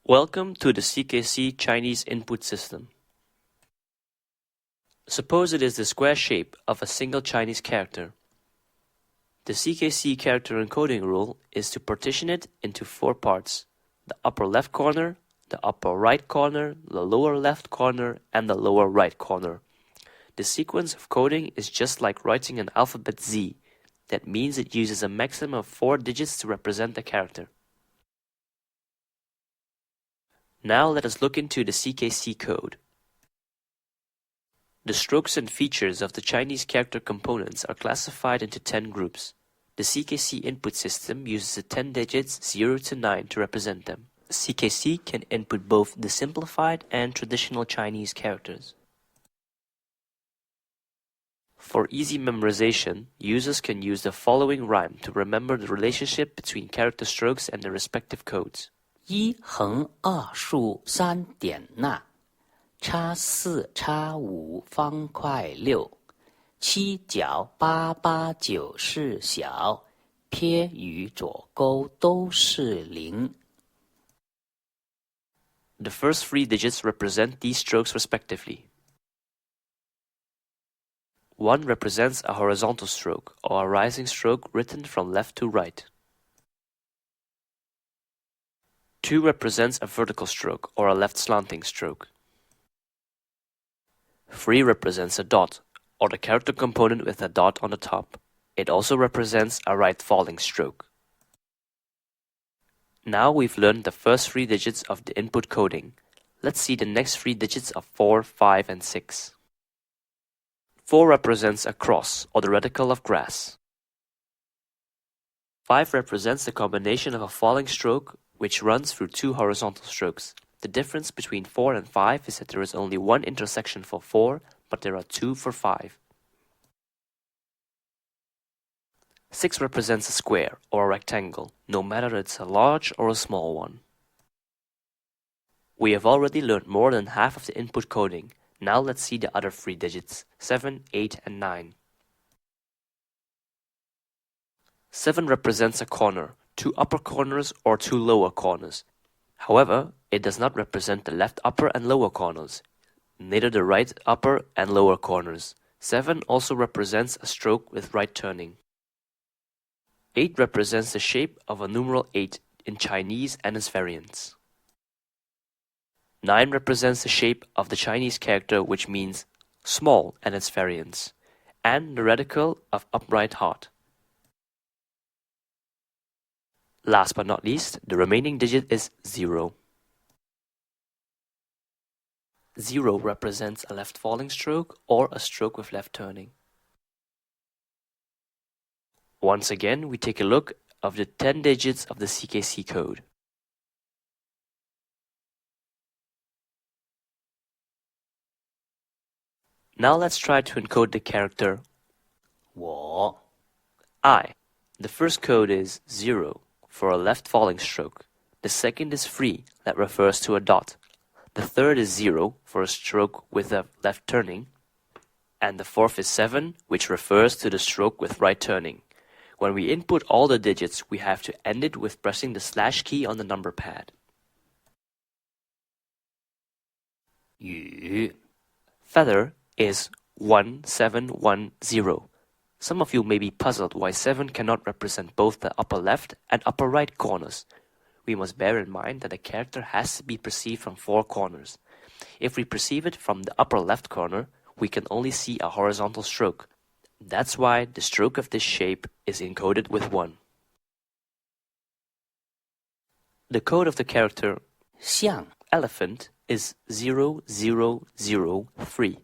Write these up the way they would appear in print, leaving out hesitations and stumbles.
Welcome to the CKC Chinese input system. Suppose it is the square shape of a single Chinese character. The CKC character encoding rule is to partition it into 4 parts: the upper left corner, the upper right corner, the lower left corner, and the lower right corner. The sequence of coding is just like writing an alphabet Z. That means it uses a maximum of 4 digits to represent the character. Now let us look into the CKC code. The strokes and features of the Chinese character components are classified into 10 groups. The CKC input system uses the 10 digits 0 to 9 to represent them. CKC can input both the simplified and traditional Chinese characters. For easy memorization, users can use the following rhyme to remember the relationship between character strokes and their respective codes. 1横2竖3点捺，差4差5方块6，七角8八9是小，撇与左勾都是0。 The first 3 digits represent these strokes respectively. 1 represents a horizontal stroke or a rising stroke written from left to right. 2 represents a vertical stroke or a left slanting stroke. 3 represents a dot, or the character component with a dot on the top. It also represents a right falling stroke. Now we've learned the first 3 digits of the input coding. Let's see the next 3 digits of 4, 5, and 6. 4 represents a cross, or the radical of grass. 5 represents the combination of a falling stroke which runs through 2 horizontal strokes. The difference between 4 and 5 is that there is only 1 intersection for 4, but there are 2 for 5. 6 represents a square or a rectangle, no matter it's a large or a small one. We have already learned more than half of the input coding. Now let's see the other 3 digits, 7, 8, and 9. 7 represents a corner, 2 upper corners or 2 lower corners. However, it does not represent the left upper and lower corners, neither the right upper and lower corners. 7 also represents a stroke with right turning. 8 represents the shape of a numeral 8 in Chinese and its variants. 9 represents the shape of the Chinese character, which means small and its variants, and the radical of upright heart. Last but not least, the remaining digit is 0. 0 represents a left falling stroke or a stroke with left turning. Once again, we take a look of the 10 digits of the CKC code. Now let's try to encode the character 我 I. The first code is 0 for a left falling stroke. The second is 3, that refers to a dot. The third is 0 for a stroke with a left turning. And the fourth is 7, which refers to the stroke with right turning. When we input all the digits, we have to end it with pressing the slash key on the number pad. 雨 Feather is 1710. Some of you may be puzzled why 7 cannot represent both the upper left and upper right corners. We must bear in mind that a character has to be perceived from 4 corners. If we perceive it from the upper left corner, we can only see a horizontal stroke. That's why the stroke of this shape is encoded with 1. The code of the character 象 elephant is 0003.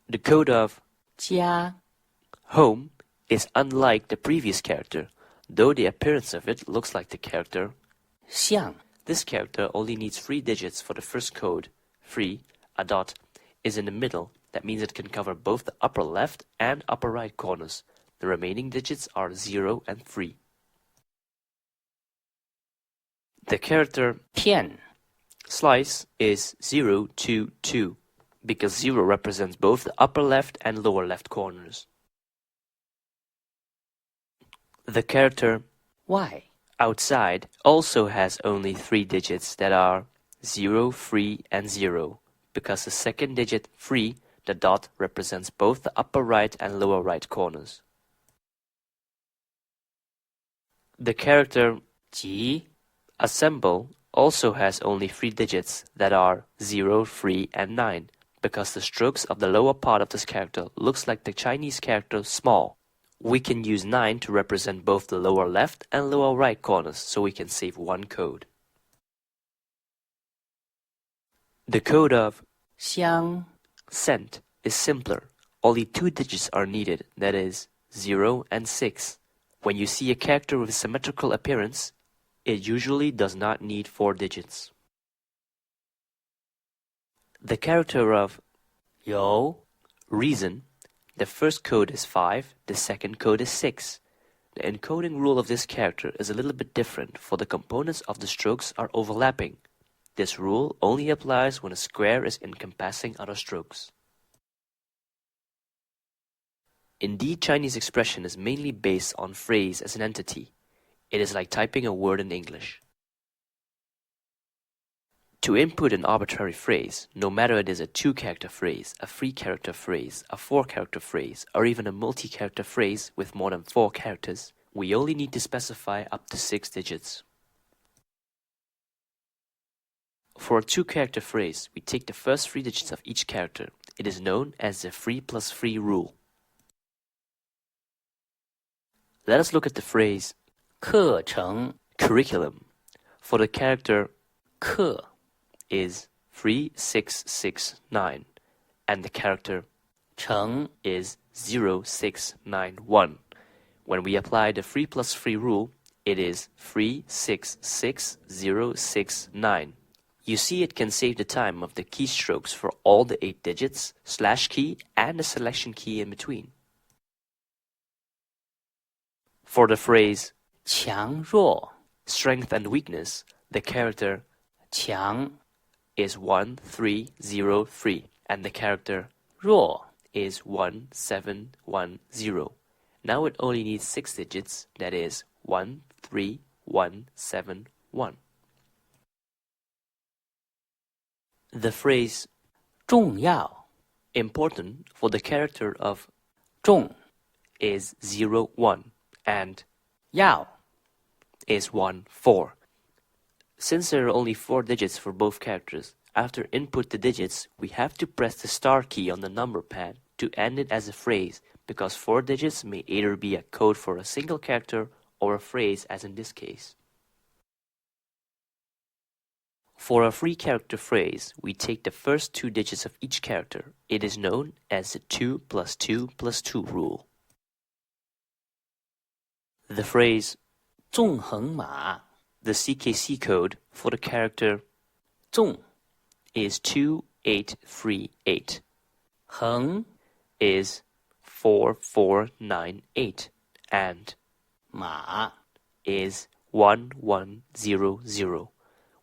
The code of 家 home is unlike the previous character, though the appearance of it looks like the character. 象 This character only needs 3 digits for the first code. 3, a dot, is in the middle. That means it can cover both the upper left and upper right corners. The remaining digits are 0 and 3. The character 片 slice is 022, because 0 represents both the upper left and lower left corners. The character Y Outside also has only 3 digits that are 0, 3, and 0, because the second digit 3, the dot, represents both the upper right and lower right corners. The character 集 assemble also has only 3 digits that are 0, 3, and 9, because the strokes of the lower part of this character looks like the Chinese character small. We can use 9 to represent both the lower left and lower right corners, so we can save one code. The code of 香 scent is simpler. Only 2 digits are needed, that is 0 and 6. When you see a character with symmetrical appearance, it usually does not need 4 digits. The character of 有 reason, the first code is 5, the second code is 6. The encoding rule of this character is a little bit different, for the components of the strokes are overlapping. This rule only applies when a square is encompassing other strokes. Indeed, Chinese expression is mainly based on phrase as an entity. It is like typing a word in English. To input an arbitrary phrase, no matter it is a 2-character phrase, a 3-character phrase, a 4-character phrase, or even a multi-character phrase with more than 4 characters, we only need to specify up to 6 digits. For a 2-character phrase, we take the first 3 digits of each character. It is known as the 3 plus 3 rule. Let us look at the phrase 课程 curriculum. For the character 课 is 3669 and the character 程 is 0691. When we apply the 3 plus 3 rule, it is 366069. You see, it can save the time of the keystrokes for all the 8 digits, slash key, and the selection key in between. For the phrase 强弱 strength and weakness, the character 强 is 1303 and the character 弱 is 1710. Now it only needs 6 digits, that is 13171. The phrase 重要 important for the character of 重 is 01 and 要 is 14. Since there are only 4 digits for both characters, after input the digits, we have to press the star key on the number pad to end it as a phrase, because 4 digits may either be a code for a single character or a phrase, as in this case. For a 3-character phrase, we take the first 2 digits of each character. It is known as the 2 plus 2 plus 2 rule. The phrase 纵横马 the CKC code for the character 纵 is 2838, 横 is 4498, and 马 is 1100.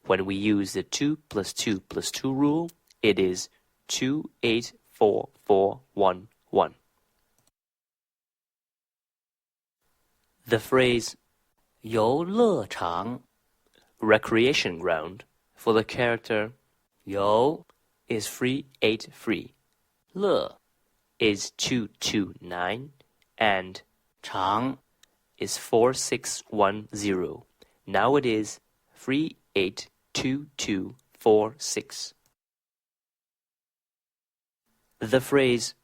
When we use the 2 plus 2 plus 2 rule, it is 284411. The phrase 游乐场 recreation ground for the character 游 is 383, 乐 is 229, and 场 is 4610. Now it is 382246. The phrase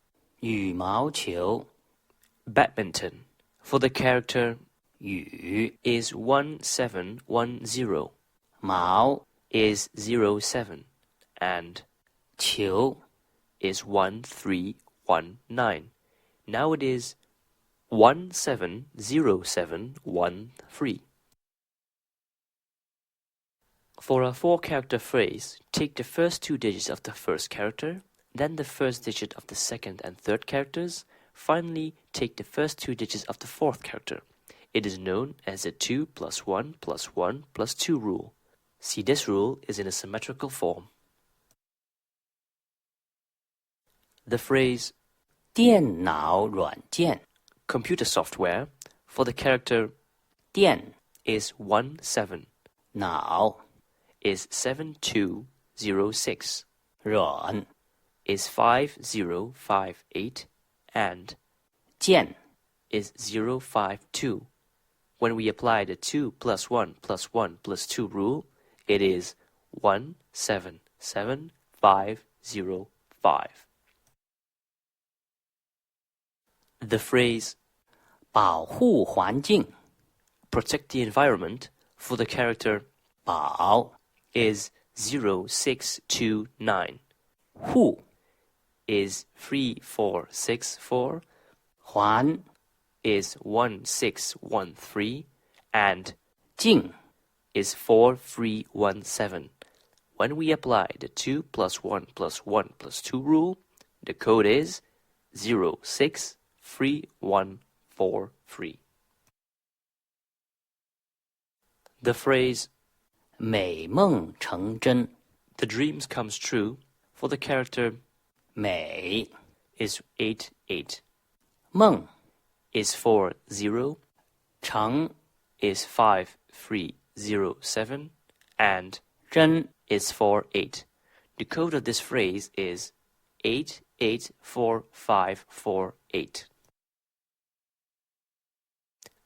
羽毛球 badminton for the character 羽 is 1710, 毛 is 07, and 球 is 1319. Now it is 170713. For a 4-character phrase, take the first 2 digits of the first character, then the first digit of the second and third characters, finally take the first 2 digits of the 4th character. It is known as the 2 plus 1 plus 1 plus 2 rule. See, this rule is in a symmetrical form. The phrase 电脑软件 computer software for the character 电 is 17, 脑 is 7206, 软 is 5058, and 剑 is 052. When we apply the 2 plus 1 plus 1 plus 2 rule, it is 177505. The phrase 保护环境 protect the environment for the character 保 is 0629, 护 is 3464, 环 is 1613, and 境 is 4317. When we apply the 2 plus 1 plus 1 plus 2 rule, the code is 063143. The phrase 美梦成真 the dreams comes true for the character 美 is 88, 梦 is 40, 成 is 5307, and 真 is 48. The code of this phrase is 884548.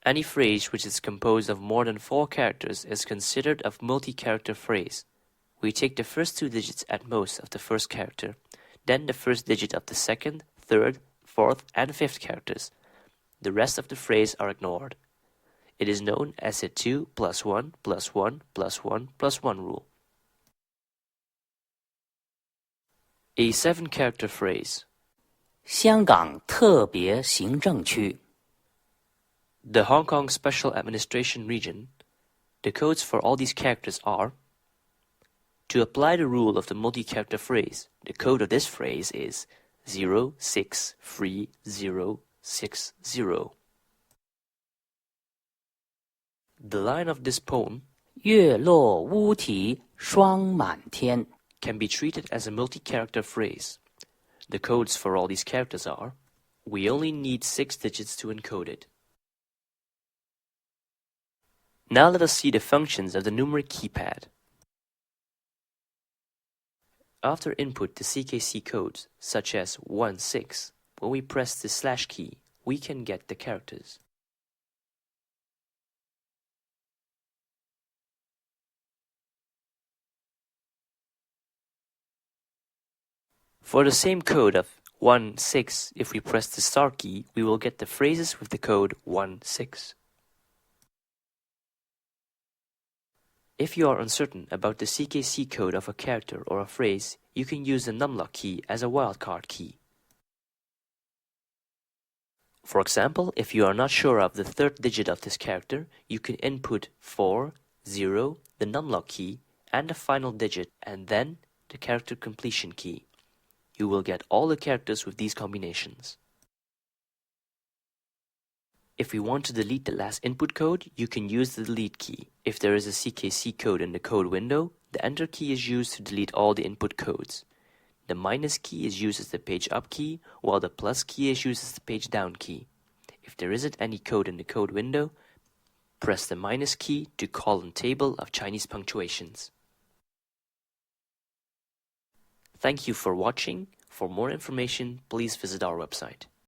Any phrase which is composed of more than 4 characters is considered a multi-character phrase. We take the first 2 digits at most of the first character, then the first digit of the second, third, fourth, and fifth characters. The rest of the phrase are ignored. It is known as the 2 plus 1 plus 1 plus 1 plus 1 rule. A 7-character phrase. 香港特别行政区 The Hong Kong Special Administration Region. The codes for all these characters are: to apply the rule of the multi-character phrase, the code of this phrase is 063060. The line of this poem 月落乌啼霜满天 can be treated as a multi-character phrase. The codes for all these characters are: we only need 6 digits to encode it. Now let us see the functions of the numeric keypad. After input to CKC codes, such as 16, when we press the slash key, we can get the characters. For the same code of 16, if we press the start key, we will get the phrases with the code 16. If you are uncertain about the CKC code of a character or a phrase, you can use the numlock key as a wildcard key. For example, if you are not sure of the third digit of this character, you can input 4, 0, the numlock key, and the final digit, and then the character completion key. You will get all the characters with these combinations. If we want to delete the last input code, you can use the delete key. If there is a CKC code in the code window, the enter key is used to delete all the input codes. The minus key is used as the page up key, while the plus key is used as the page down key. If there isn't any code in the code window, press the minus key to column table of Chinese punctuations. Thank you for watching. For more information, please visit our website.